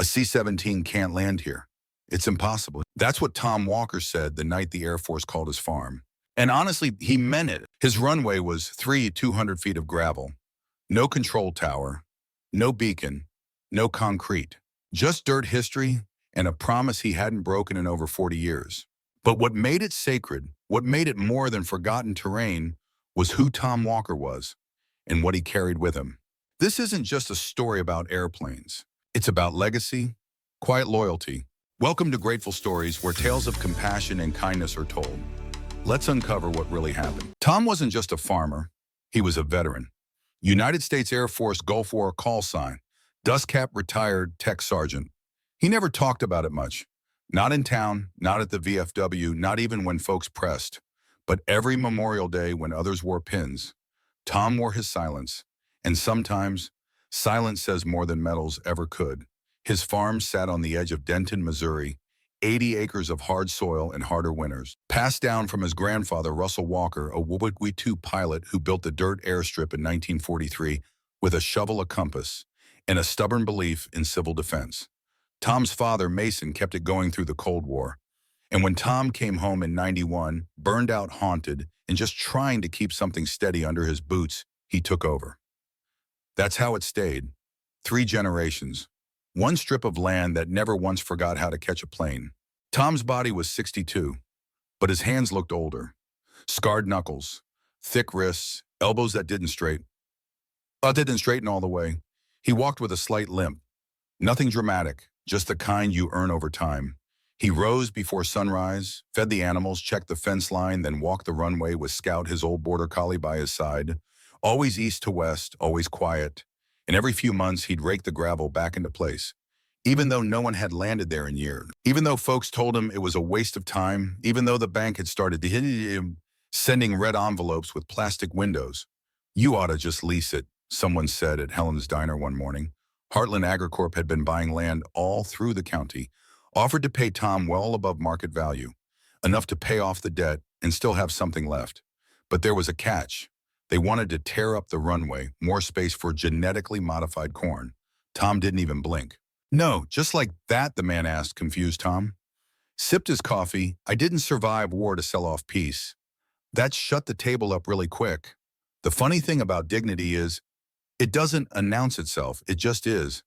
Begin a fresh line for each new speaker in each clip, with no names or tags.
A C-17 can't land here. It's impossible. That's what Tom Walker said the night the Air Force called his farm. And honestly, he meant it. His runway was 200 feet of gravel. No control tower, no beacon, no concrete. Just dirt history and a promise he hadn't broken in over 40 years. But what made it sacred, what made it more than forgotten terrain, was who Tom Walker was and what he carried with him. This isn't just a story about airplanes. It's about legacy, quiet loyalty. Welcome to Grateful Stories, where tales of compassion and kindness are told. Let's uncover what really happened. Tom wasn't just a farmer. He was a veteran. United States Air Force Gulf War call sign, dust cap retired tech sergeant. He never talked about it much. Not in town, not at the VFW, not even when folks pressed. But every Memorial Day when others wore pins, Tom wore his silence. And sometimes, silence says more than medals ever could. His farm sat on the edge of Denton, Missouri, 80 acres of hard soil and harder winters. Passed down from his grandfather, Russell Walker, a World War II pilot who built the dirt airstrip in 1943 with a shovel, a compass, and a stubborn belief in civil defense. Tom's father, Mason, kept it going through the Cold War. And when Tom came home in '91, burned out, haunted, and just trying to keep something steady under his boots, he took over. That's how it stayed. 3 generations. One strip of land that never once forgot how to catch a plane. Tom's body was 62, but his hands looked older. Scarred knuckles, thick wrists, elbows that didn't straighten all the way. He walked with a slight limp. Nothing dramatic, just the kind you earn over time. He rose before sunrise, fed the animals, checked the fence line, then walked the runway with Scout, his old border collie, by his side. Always east to west, always quiet. And every few months, he'd rake the gravel back into place. Even though no one had landed there in years. Even though folks told him it was a waste of time. Even though the bank had started to hit him, sending red envelopes with plastic windows. "You ought to just lease it," someone said at Helen's Diner one morning. Heartland AgriCorp had been buying land all through the county, offered to pay Tom well above market value, enough to pay off the debt and still have something left. But there was a catch. They wanted to tear up the runway, more space for genetically modified corn. Tom didn't even blink. "No, just like that?" the man asked, confused Tom. Sipped his coffee. "I didn't survive war to sell off peace. That shut the table up really quick." The funny thing about dignity is, it doesn't announce itself, it just is.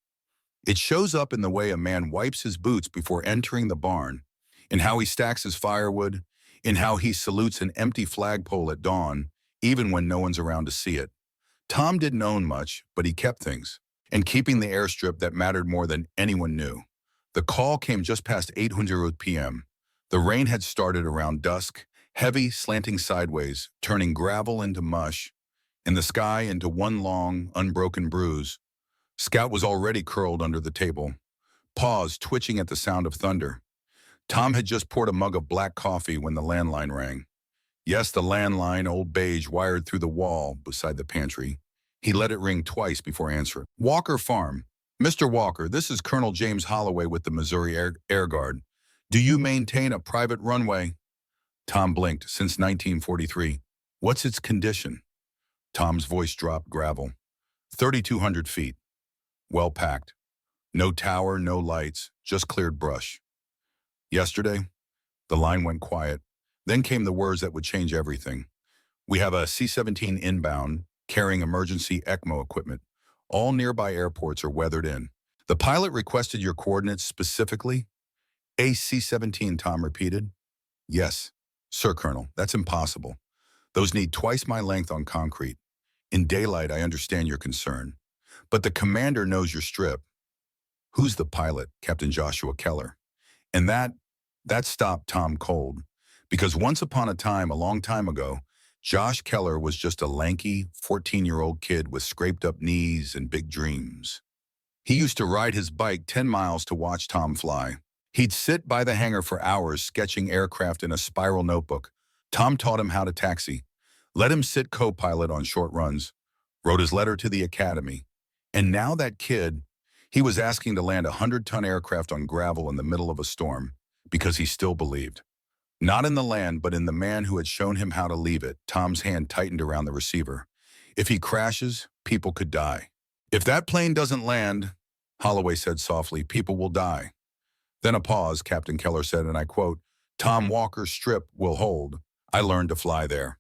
It shows up in the way a man wipes his boots before entering the barn, in how he stacks his firewood, in how he salutes an empty flagpole at dawn, even when no one's around to see it. Tom didn't own much, but he kept things. And keeping the airstrip that mattered more than anyone knew. The call came just past 8:00 p.m. The rain had started around dusk, heavy, slanting sideways, turning gravel into mush, and the sky into one long, unbroken bruise. Scout was already curled under the table, paws twitching at the sound of thunder. Tom had just poured a mug of black coffee when the landline rang. Yes, the landline, old beige, wired through the wall beside the pantry. He let it ring twice before answering. "Walker Farm. Mr. Walker, this is Colonel James Holloway with the Missouri Air Guard. Do you maintain a private runway?" Tom blinked. "Since 1943. "What's its condition?" Tom's voice dropped gravel. 3,200 feet. Well packed. No tower, no lights, just cleared brush. Yesterday, the line went quiet. Then came the words that would change everything. "We have a C-17 inbound, carrying emergency ECMO equipment. All nearby airports are weathered in." "The pilot requested your coordinates specifically?" "A C-17, Tom repeated. "Yes, sir, Colonel, that's impossible. Those need twice my length on concrete. In daylight, I understand your concern. But the commander knows your strip." "Who's the pilot?" "Captain Joshua Keller." And that stopped Tom cold. Because once upon a time, a long time ago, Josh Keller was just a lanky, 14-year-old kid with scraped-up knees and big dreams. He used to ride his bike 10 miles to watch Tom fly. He'd sit by the hangar for hours sketching aircraft in a spiral notebook. Tom taught him how to taxi, let him sit co-pilot on short runs, wrote his letter to the academy. And now that kid, he was asking to land a 100-ton aircraft on gravel in the middle of a storm because he still believed. Not in the land, but in the man who had shown him how to leave it. Tom's hand tightened around the receiver. "If he crashes, people could die. If that plane doesn't land, Holloway said softly, people will die. Then a pause, Captain Keller said, and I quote, Tom Walker's strip will hold. I learned to fly there.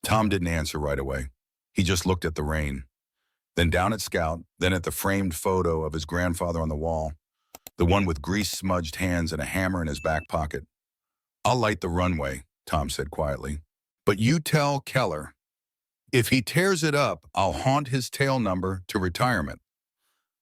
Tom didn't answer right away. He just looked at the rain, then down at Scout, then at the framed photo of his grandfather on the wall, the one with grease-smudged hands and a hammer in his back pocket. I'll light the runway, Tom said quietly. But you tell Keller, if he tears it up, I'll haunt his tail number to retirement.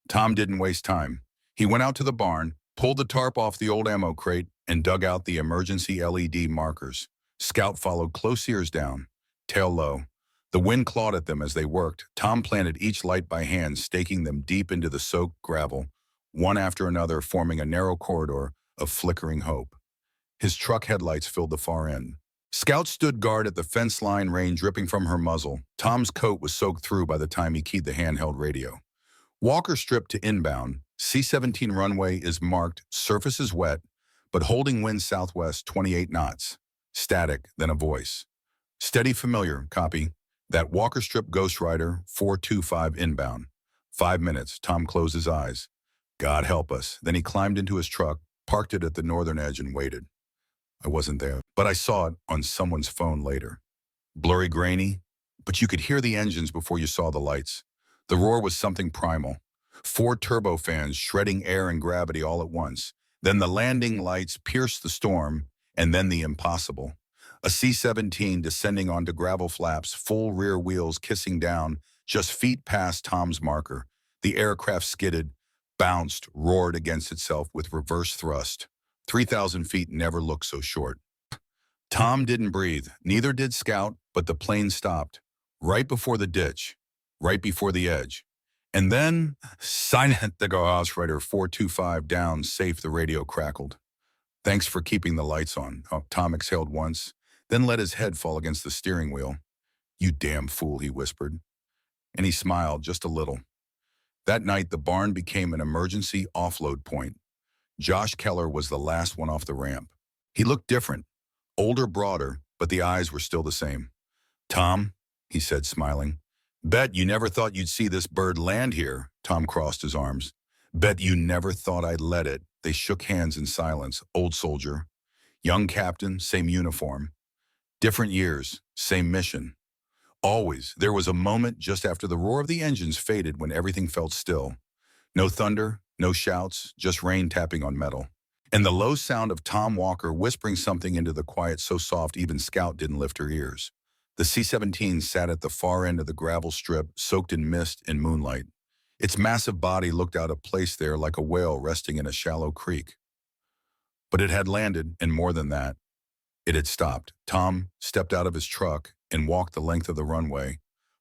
Tom didn't waste time. He went out to the barn, pulled the tarp off the old ammo crate, and dug out the emergency LED markers. Scout followed close ears down, tail low. The wind clawed at them as they worked. Tom planted each light by hand, staking them deep into the soaked gravel, one after another forming a narrow corridor of flickering hope. His truck headlights filled the far end. Scout stood guard at the fence line, rain dripping from her muzzle. Tom's coat was soaked through by the time he keyed the handheld radio. Walker stripped to inbound. C-17 runway is marked, surface is wet, but holding wind southwest 28 knots. Static, then a voice. Steady, familiar, copy. That Walker strip Ghost Rider 425 inbound. 5 minutes, Tom closed his eyes. God help us. Then he climbed into his truck, parked it at the northern edge and waited. I wasn't there, but I saw it on someone's phone later. Blurry, grainy, but you could hear the engines before you saw the lights. The roar was something primal. 4 turbofans shredding air and gravity all at once. Then the landing lights pierced the storm, and then the impossible. A C-17 descending onto gravel flaps, full rear wheels kissing down, just feet past Tom's marker. The aircraft skidded, bounced, roared against itself with reverse thrust. 3,000 feet never looked so short. Tom didn't breathe, neither did Scout, but the plane stopped. Right before the ditch, right before the edge. And then, silent, the Ghost Rider 425 down, safe, the radio crackled. Thanks for keeping the lights on. Oh, Tom exhaled once, then let his head fall against the steering wheel. You damn fool, he whispered. And he smiled just a little. That night, the barn became an emergency offload point. Josh Keller was the last one off the ramp. He looked different, older, broader, but the eyes were still the same. Tom, he said, smiling. Bet you never thought you'd see this bird land here. Tom crossed his arms. Bet you never thought I'd let it. They shook hands in silence. Old soldier. Young captain, same uniform. Different years, same mission. Always, there was a moment just after the roar of the engines faded when everything felt still. No thunder, no shouts, just rain tapping on metal. And the low sound of Tom Walker whispering something into the quiet so soft even Scout didn't lift her ears. The C-17 sat at the far end of the gravel strip, soaked in mist and moonlight. Its massive body looked out of place there like a whale resting in a shallow creek. But it had landed, and more than that, it had stopped. Tom stepped out of his truck and walked the length of the runway,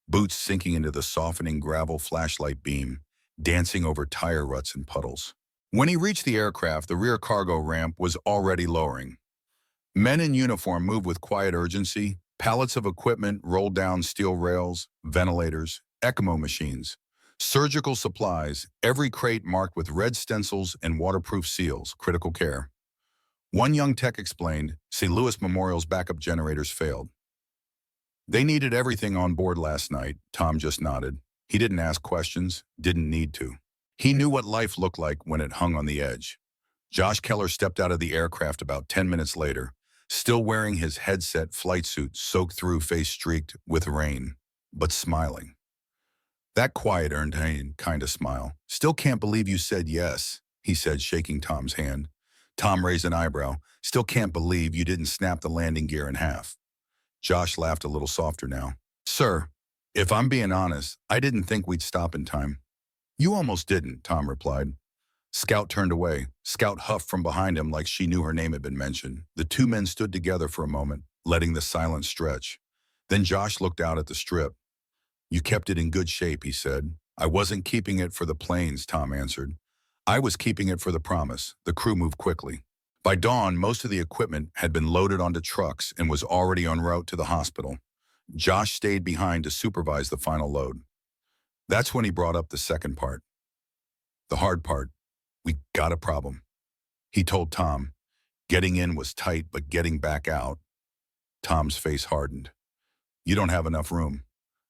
boots sinking into the softening gravel flashlight beam, dancing over tire ruts and puddles. When he reached the aircraft, the rear cargo ramp was already lowering. Men in uniform moved with quiet urgency. Pallets of equipment rolled down steel rails, ventilators, ECMO machines, surgical supplies, every crate marked with red stencils and waterproof seals, critical care. One young tech explained, St. Louis Memorial's backup generators failed. They needed everything on board last night. Tom just nodded. He didn't ask questions, didn't need to. He knew what life looked like when it hung on the edge. Josh Keller stepped out of the aircraft about 10 minutes later, still wearing his headset flight suit soaked through, face streaked with rain, but smiling. That quiet, earned kind of smile. Still can't believe you said yes, he said, shaking Tom's hand. Tom raised an eyebrow. Still can't believe you didn't snap the landing gear in half. Josh laughed a little softer now. Sir, if I'm being honest, I didn't think we'd stop in time. You almost didn't, Tom replied. Scout turned away. Scout huffed from behind him like she knew her name had been mentioned. The two men stood together for a moment, letting the silence stretch. Then Josh looked out at the strip. You kept it in good shape, he said. I wasn't keeping it for the planes, Tom answered. I was keeping it for the promise. The crew moved quickly. By dawn, most of the equipment had been loaded onto trucks and was already en route to the hospital. Josh stayed behind to supervise the final load. That's when he brought up the second part. The hard part. We got a problem. He told Tom. Getting in was tight, but getting back out. Tom's face hardened. You don't have enough room.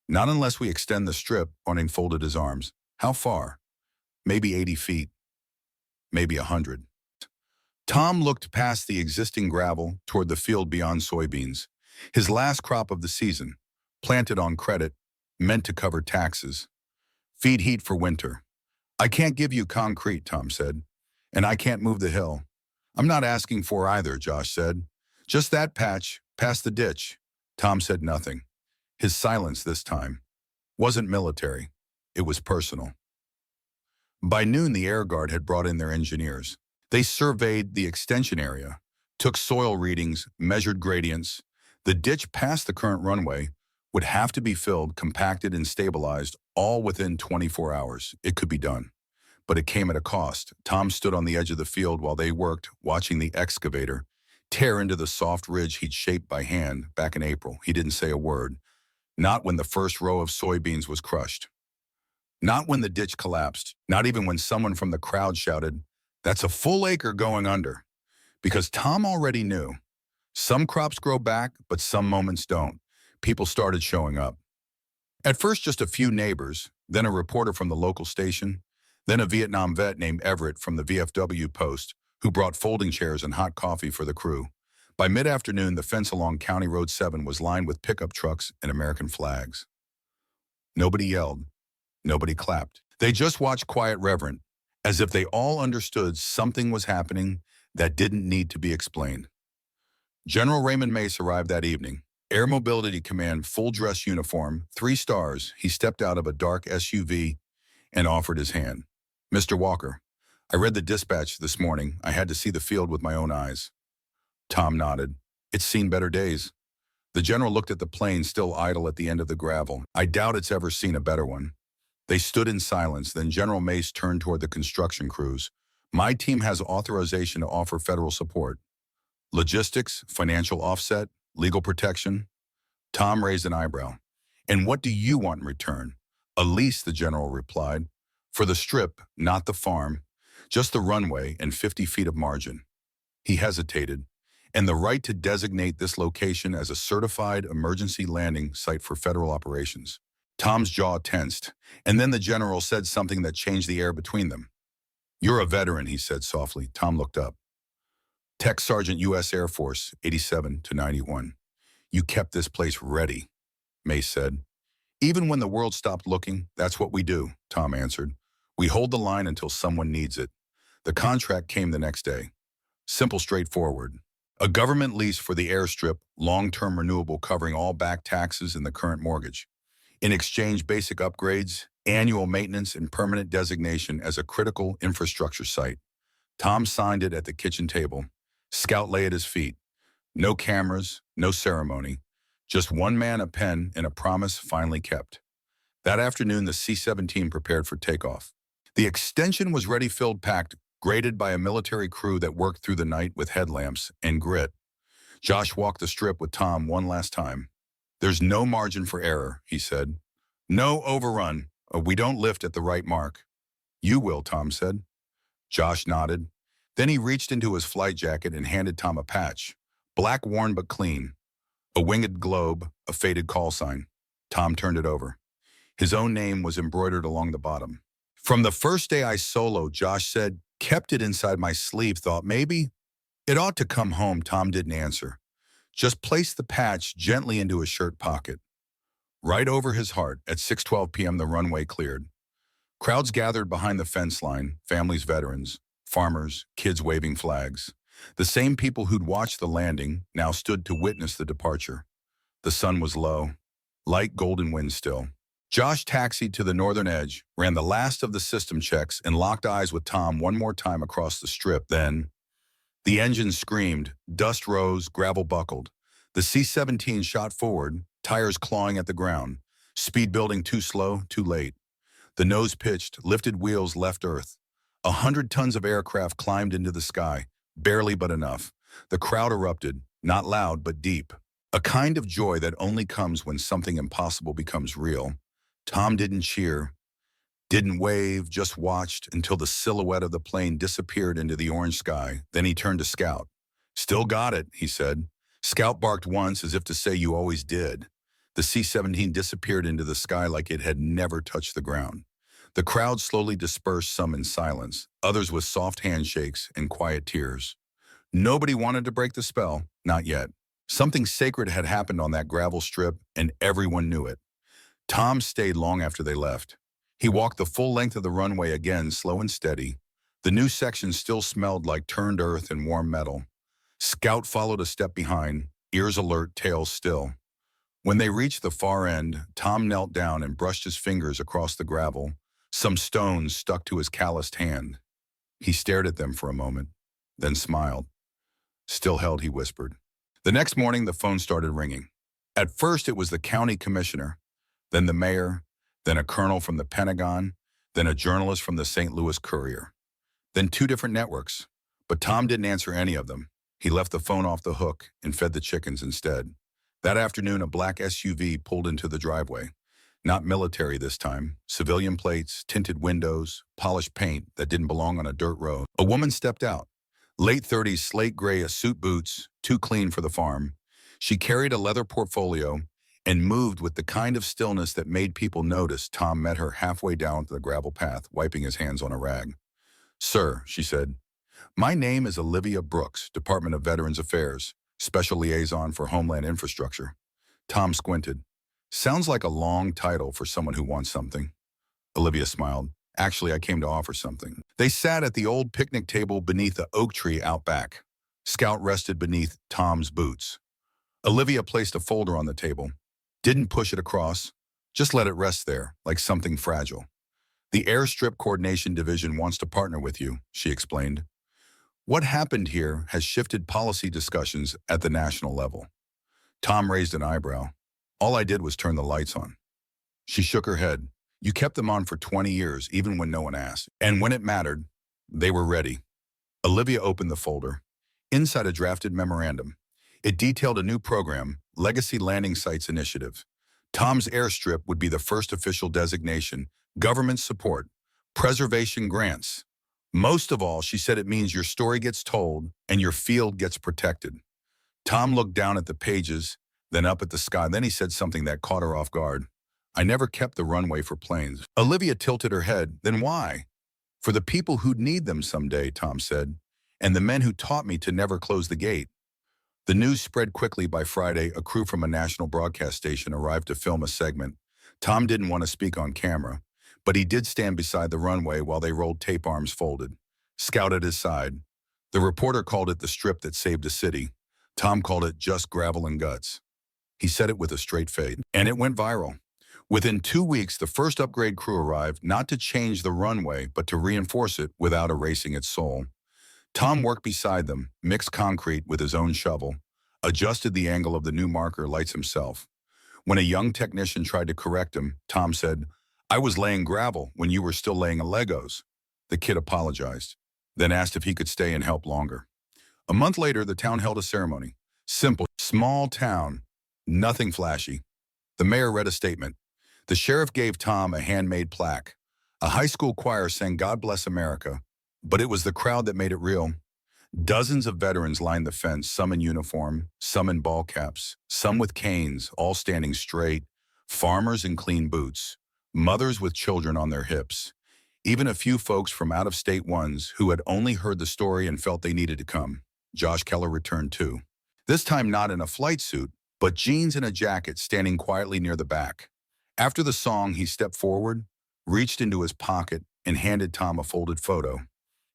Not unless we extend the strip, Orning folded his arms. How far? maybe 80 feet, maybe 100. Tom looked past the existing gravel toward the field beyond soybeans, his last crop of the season, planted on credit, meant to cover taxes, feed heat for winter. I can't give you concrete, Tom said, and I can't move the hill. I'm not asking for either, Josh said. Just that patch, past the ditch. Tom said nothing. His silence this time wasn't military. It was personal. By noon, the Air Guard had brought in their engineers. They surveyed the extension area, took soil readings, measured gradients. The ditch past the current runway would have to be filled, compacted, and stabilized all within 24 hours. It could be done. But it came at a cost. Tom stood on the edge of the field while they worked, watching the excavator tear into the soft ridge he'd shaped by hand back in April. He didn't say a word. Not when the first row of soybeans was crushed. Not when the ditch collapsed. Not even when someone from the crowd shouted, "That's a full acre going under." Because Tom already knew. Some crops grow back, but some moments don't. People started showing up. At first, just a few neighbors, then a reporter from the local station, then a Vietnam vet named Everett from the VFW post, who brought folding chairs and hot coffee for the crew. By mid-afternoon, the fence along County Road 7 was lined with pickup trucks and American flags. Nobody yelled. Nobody clapped. They just watched quiet reverent, as if they all understood something was happening that didn't need to be explained. General Raymond Mace arrived that evening. Air Mobility Command full-dress uniform, 3 stars. He stepped out of a dark SUV and offered his hand. "Mr. Walker, I read the dispatch this morning. I had to see the field with my own eyes." Tom nodded. "It's seen better days." The general looked at the plane still idle at the end of the gravel. "I doubt it's ever seen a better one." They stood in silence. Then General Mace turned toward the construction crews. "My team has authorization to offer federal support. Logistics, financial offset, legal protection." Tom raised an eyebrow. "And what do you want in return?" "A lease," the general replied. "For the strip, not the farm. Just the runway and 50 feet of margin." He hesitated. "And the right to designate this location as a certified emergency landing site for federal operations." Tom's jaw tensed, and then the general said something that changed the air between them. "You're a veteran," he said softly. Tom looked up. "Tech Sergeant U.S. Air Force, 87 to 91. You kept this place ready," Mace said. "Even when the world stopped looking, that's what we do," Tom answered. "We hold the line until someone needs it." The contract came the next day. Simple, straightforward. A government lease for the Airstrip, long-term renewable covering all back taxes and the current mortgage. In exchange, basic upgrades, annual maintenance, and permanent designation as a critical infrastructure site. Tom signed it at the kitchen table. Scout lay at his feet. No cameras, no ceremony. Just one man, a pen, and a promise finally kept. That afternoon, the C-17 prepared for takeoff. The extension was ready, filled, packed, graded by a military crew that worked through the night with headlamps and grit. Josh walked the strip with Tom one last time. "There's no margin for error," he said. "No overrun. We don't lift at the right mark." "You will," Tom said. Josh nodded. Then he reached into his flight jacket and handed Tom a patch. Black, worn but clean. A winged globe, a faded call sign. Tom turned it over. His own name was embroidered along the bottom. "From the first day I soloed," Josh said, "kept it inside my sleeve, thought maybe it ought to come home." Tom didn't answer. Just placed the patch gently into his shirt pocket. Right over his heart, at 6:12 p.m. the runway cleared. Crowds gathered behind the fence line, families, veterans, farmers, kids waving flags. The same people who'd watched the landing now stood to witness the departure. The sun was low, light golden wind still. Josh taxied to the northern edge, ran the last of the system checks, and locked eyes with Tom one more time across the strip. Then, the engine screamed, dust rose, gravel buckled. The C-17 shot forward, tires clawing at the ground, speed building too slow, too late. The nose pitched, lifted wheels left earth. 100 tons of aircraft climbed into the sky, barely but enough. The crowd erupted, not loud but deep. A kind of joy that only comes when something impossible becomes real. Tom didn't cheer, didn't wave, just watched until the silhouette of the plane disappeared into the orange sky. Then he turned to Scout. "Still got it," he said. Scout barked once as if to say, "You always did." The C-17 disappeared into the sky like it had never touched the ground. The crowd slowly dispersed, some in silence, others with soft handshakes and quiet tears. Nobody wanted to break the spell, not yet. Something sacred had happened on that gravel strip, and everyone knew it. Tom stayed long after they left. He walked the full length of the runway again, slow and steady. The new section still smelled like turned earth and warm metal. Scout followed a step behind, ears alert, tails still. When they reached the far end, Tom knelt down and brushed his fingers across the gravel. Some stones stuck to his calloused hand. He stared at them for a moment, then smiled. "Still held," he whispered. The next morning, the phone started ringing. At first, it was the county commissioner, then the mayor, then a colonel from the Pentagon, then a journalist from the St. Louis Courier, then two different networks. But Tom didn't answer any of them. He left the phone off the hook and fed the chickens instead. That afternoon, a black SUV pulled into the driveway. Not military this time. Civilian plates, tinted windows, polished paint that didn't belong on a dirt road. A woman stepped out. Late 30s, slate gray, suit boots, too clean for the farm. She carried a leather portfolio and moved with the kind of stillness that made people notice. Tom met her halfway down the gravel path, wiping his hands on a rag. "Sir," she said, "my name is Olivia Brooks, Department of Veterans Affairs, Special Liaison for Homeland Infrastructure." Tom squinted. Sounds like a long title for someone who wants something. Olivia smiled. "Actually, I came to offer something." They sat at the old picnic table beneath the oak tree out back. Scout rested beneath Tom's boots. Olivia placed a folder on the table. Didn't push it across, just let it rest there, like something fragile. "The Airstrip Coordination Division wants to partner with you," she explained. "What happened here has shifted policy discussions at the national level." Tom raised an eyebrow. "All I did was turn the lights on." She shook her head. "You kept them on for 20 years, even when no one asked. And when it mattered, they were ready." Olivia opened the folder. Inside, a drafted memorandum. It detailed a new program, Legacy Landing Sites Initiative. Tom's Airstrip would be the first official designation, government support, preservation grants. Most of all, she said, it means your story gets told and your field gets protected. Tom looked down at the pages, then up at the sky. Then he said something that caught her off guard. "I never kept the runway for planes." Olivia tilted her head. "Then why?" "For the people who'd need them someday," Tom said, "and the men who taught me to never close the gate." The news spread quickly. By Friday, a crew from a national broadcast station arrived to film a segment. Tom didn't want to speak on camera, but he did stand beside the runway while they rolled tape, arms folded. Scout at his side. The reporter called it the strip that saved a city. Tom called it just gravel and guts. He said it with a straight face, and it went viral. Within 2 weeks, the first upgrade crew arrived, not to change the runway, but to reinforce it without erasing its soul. Tom worked beside them, mixed concrete with his own shovel, adjusted the angle of the new marker lights himself. When a young technician tried to correct him, Tom said, "I was laying gravel when you were still laying Legos." The kid apologized, then asked if he could stay and help longer. A month later, the town held a ceremony. Simple, small town, nothing flashy. The mayor read a statement. The sheriff gave Tom a handmade plaque. A high school choir sang "God Bless America," but it was the crowd that made it real. Dozens of veterans lined the fence, some in uniform, some in ball caps, some with canes, all standing straight, farmers in clean boots, mothers with children on their hips, even a few folks from out-of-state ones who had only heard the story and felt they needed to come. Josh Keller returned too. This time not in a flight suit, but jeans and a jacket, standing quietly near the back. After the song, he stepped forward, reached into his pocket, and handed Tom a folded photo.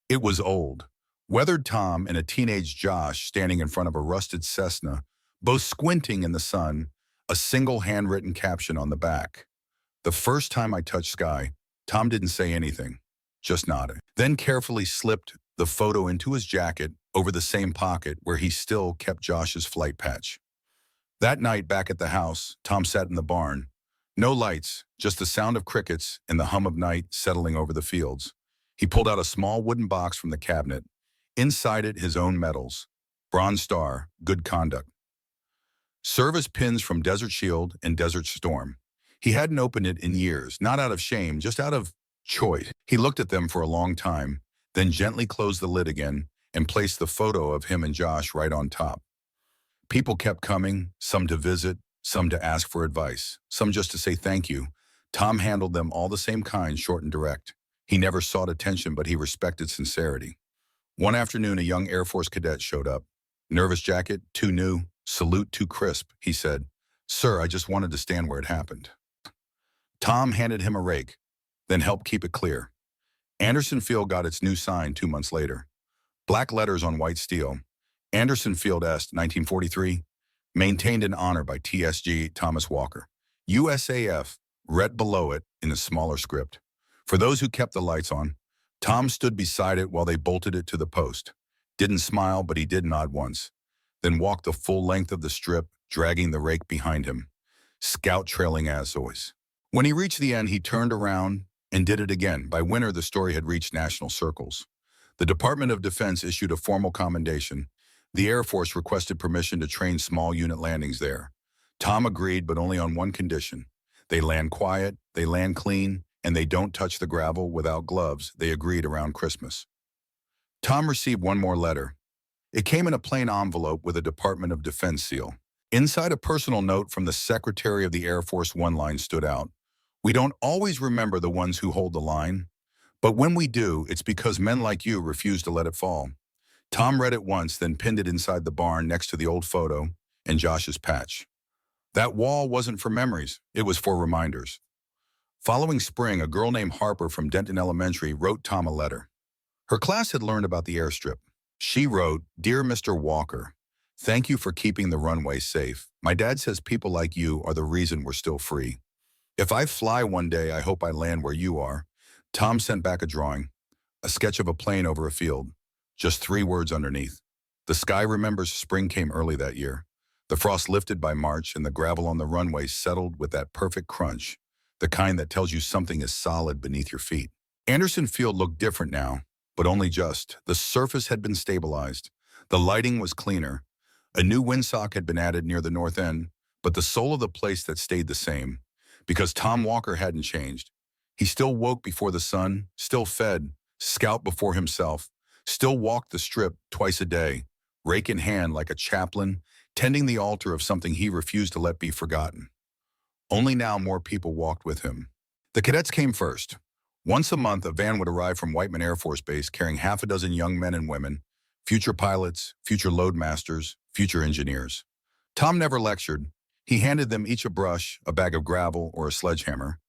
It was old. Weathered Tom and a teenage Josh standing in front of a rusted Cessna, both squinting in the sun, a single handwritten caption on the back. "The first time I touched sky." Tom didn't say anything, just nodded. Then carefully slipped the photo into his jacket over the same pocket where he still kept Josh's flight patch. That night back at the house, Tom sat in the barn. No lights, just the sound of crickets and the hum of night settling over the fields. He pulled out a small wooden box from the cabinet. Inside it, his own medals. Bronze Star, Good Conduct. Service pins from Desert Shield and Desert Storm. He hadn't opened it in years, not out of shame, just out of choice. He looked at them for a long time, then gently closed the lid again and placed the photo of him and Josh right on top. People kept coming, some to visit, some to ask for advice, some just to say thank you. Tom handled them all the same kind, short and direct. He never sought attention, but he respected sincerity. One afternoon, a young Air Force cadet showed up. Nervous jacket, too new, salute too crisp, he said. Sir, I just wanted to stand where it happened. Tom handed him a rake, then helped keep it clear. Anderson Field got its new sign 2 months later. Black letters on white steel. Anderson Field Est, 1943, maintained in honor by TSG Thomas Walker. USAF, read below it in a smaller script. For those who kept the lights on, Tom stood beside it while they bolted it to the post. Didn't smile, but he did nod once. Then walked the full length of the strip, dragging the rake behind him. Scout trailing as always. When he reached the end, he turned around and did it again. By winter, the story had reached national circles. The Department of Defense issued a formal commendation. The Air Force requested permission to train small unit landings there. Tom agreed, but only on one condition. They land quiet, they land clean, and they don't touch the gravel without gloves. They agreed around Christmas. Tom received one more letter. It came in a plain envelope with a Department of Defense seal. Inside, a personal note from the Secretary of the Air Force. One line stood out. We don't always remember the ones who hold the line, but when we do, it's because men like you refuse to let it fall. Tom read it once, then pinned it inside the barn next to the old photo and Josh's patch. That wall wasn't for memories, it was for reminders. Following spring, a girl named Harper from Denton Elementary wrote Tom a letter. Her class had learned about the airstrip. She wrote, Dear Mr. Walker, thank you for keeping the runway safe. My dad says people like you are the reason we're still free. If I fly one day, I hope I land where you are. Tom sent back a drawing, a sketch of a plane over a field. Just 3 words underneath. The sky remembers spring came early that year. The frost lifted by March and the gravel on the runway settled with that perfect crunch, the kind that tells you something is solid beneath your feet. Anderson Field looked different now, but only just. The surface had been stabilized. The lighting was cleaner. A new windsock had been added near the north end, but the soul of the place that stayed the same, because Tom Walker hadn't changed. He still woke before the sun, still fed, scout before himself, still walked the strip twice a day, rake in hand like a chaplain, tending the altar of something he refused to let be forgotten. Only now more people walked with him. The cadets came first. Once a month, a van would arrive from Whiteman Air Force Base carrying half a dozen young men and women, future pilots, future loadmasters, future engineers. Tom never lectured. He handed them each a brush, a bag of gravel, or a sledgehammer.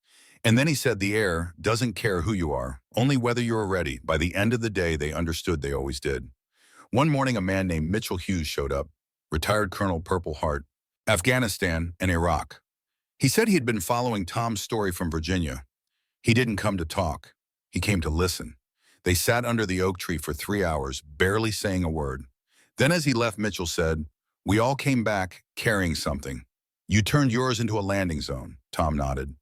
And then he said the air doesn't care who you are, only whether you're ready. By the end of the day, they understood they always did. One morning, a man named Mitchell Hughes showed up, retired Colonel Purple Heart, Afghanistan and Iraq. He said he had been following Tom's story from Virginia. He didn't come to talk. He came to listen. They sat under the oak tree for 3 hours, barely saying a word. Then as he left, Mitchell said, We all came back carrying something. You turned yours into a landing zone. Tom nodded.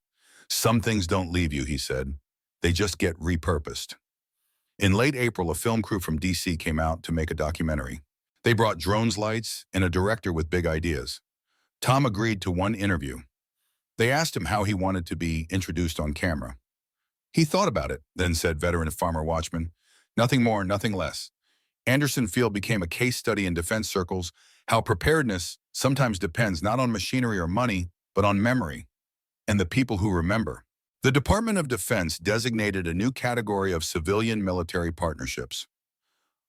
Some things don't leave you, he said. They just get repurposed. In late April, a film crew from DC came out to make a documentary. They brought drones, lights, and a director with big ideas. Tom agreed to one interview. They asked him how he wanted to be introduced on camera. He thought about it, then said veteran farmer watchman, nothing more, nothing less. Anderson Field became a case study in defense circles, how preparedness sometimes depends not on machinery or money, but on memory and the people who remember. The Department of Defense designated a new category of civilian-military partnerships.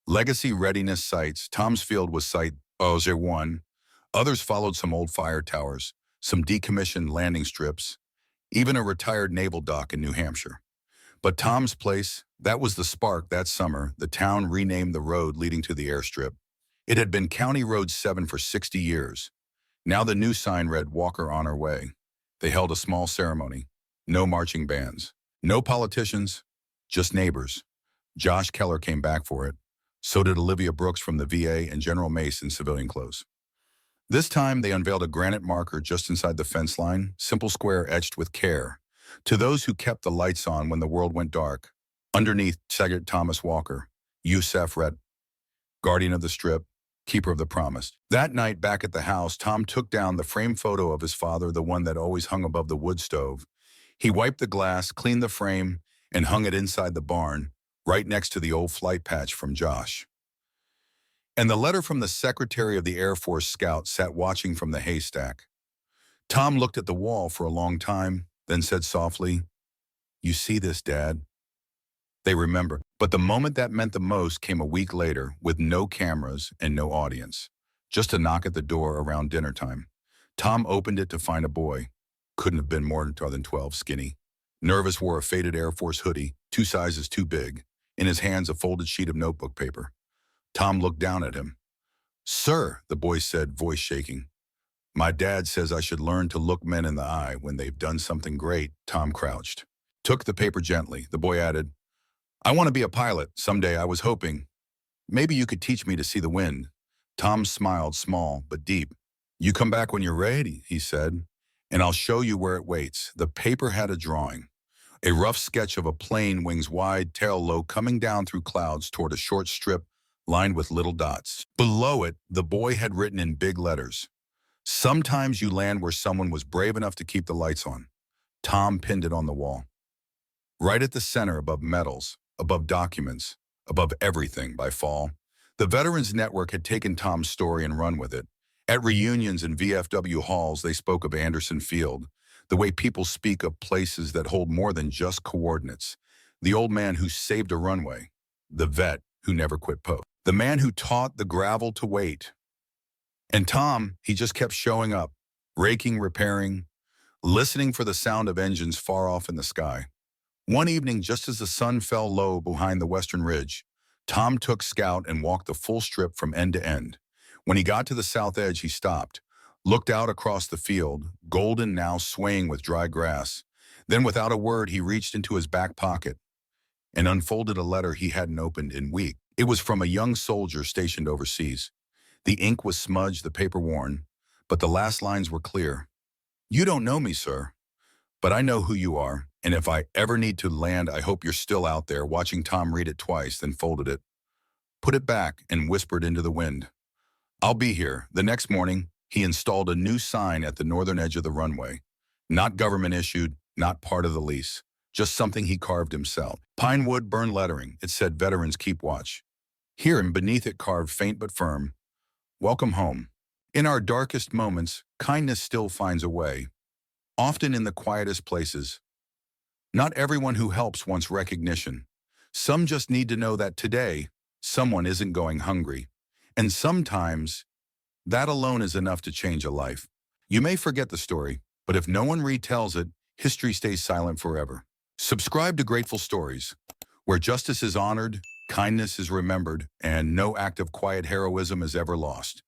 Legacy readiness sites. Tom's Field was Site 001. Others followed some old fire towers, some decommissioned landing strips, even a retired naval dock in New Hampshire. But Tom's place, that was the spark that summer. The town renamed the road leading to the airstrip. It had been County Road 7 for 60 years. Now the new sign read, Walker on her way. They held a small ceremony. No marching bands. No politicians. Just neighbors. Josh Keller came back for it. So did Olivia Brooks from the VA and General Mace in civilian clothes. This time, they unveiled a granite marker just inside the fence line, simple square etched with care. To those who kept the lights on when the world went dark, underneath Sergeant Thomas Walker, USAF Ret, guardian of the strip, keeper of the promise. That night, back at the house, Tom took down the framed photo of his father, the one that always hung above the wood stove. He wiped the glass, cleaned the frame, and hung it inside the barn, right next to the old flight patch from Josh. And the letter from the Secretary of the Air Force Scout sat watching from the haystack. Tom looked at the wall for a long time, then said softly, "You see this, Dad?" They remember. But the moment that meant the most came a week later with no cameras and no audience. Just a knock at the door around dinner time. Tom opened it to find a boy. Couldn't have been more than 12, skinny. Nervous, wore a faded Air Force hoodie, 2 sizes too big. In his hands, a folded sheet of notebook paper. Tom looked down at him. "Sir," the boy said, voice shaking. "My dad says I should learn to look men in the eye when they've done something great." Tom crouched. Took the paper gently. The boy added, "I want to be a pilot. Someday I was hoping. Maybe you could teach me to see the wind." Tom smiled, small but deep. "You come back when you're ready," he said, "and I'll show you where it waits." The paper had a drawing. A rough sketch of a plane, wings wide, tail low, coming down through clouds toward a short strip lined with little dots. Below it, the boy had written in big letters, "Sometimes you land where someone was brave enough to keep the lights on." Tom pinned it on the wall. Right at the center, above medals, above documents, above everything by fall. The Veterans Network had taken Tom's story and run with it. At reunions and VFW halls, they spoke of Anderson Field, the way people speak of places that hold more than just coordinates. The old man who saved a runway, the vet who never quit post, the man who taught the gravel to wait. And Tom, he just kept showing up, raking, repairing, listening for the sound of engines far off in the sky. One evening, just as the sun fell low behind the western ridge, Tom took Scout and walked the full strip from end to end. When he got to the south edge, he stopped, looked out across the field, golden now, swaying with dry grass. Then, without a word, he reached into his back pocket and unfolded a letter he hadn't opened in weeks. It was from a young soldier stationed overseas. The ink was smudged, the paper worn, but the last lines were clear. "You don't know me, sir, but I know who you are, and if I ever need to land, I hope you're still out there." Watching Tom read it twice, then folded it, put it back, and whispered into the wind, "I'll be here." The next morning, he installed a new sign at the northern edge of the runway. Not government issued, not part of the lease, just something he carved himself. Pine wood, burned lettering. It said, "Veterans keep watch." Here, and beneath it, carved faint but firm, "Welcome home." In our darkest moments, kindness still finds a way, often in the quietest places. Not everyone who helps wants recognition. Some just need to know that today, someone isn't going hungry. And sometimes, that alone is enough to change a life. You may forget the story, but if no one retells it, history stays silent forever. Subscribe to Grateful Stories, where justice is honored, kindness is remembered, and no act of quiet heroism is ever lost.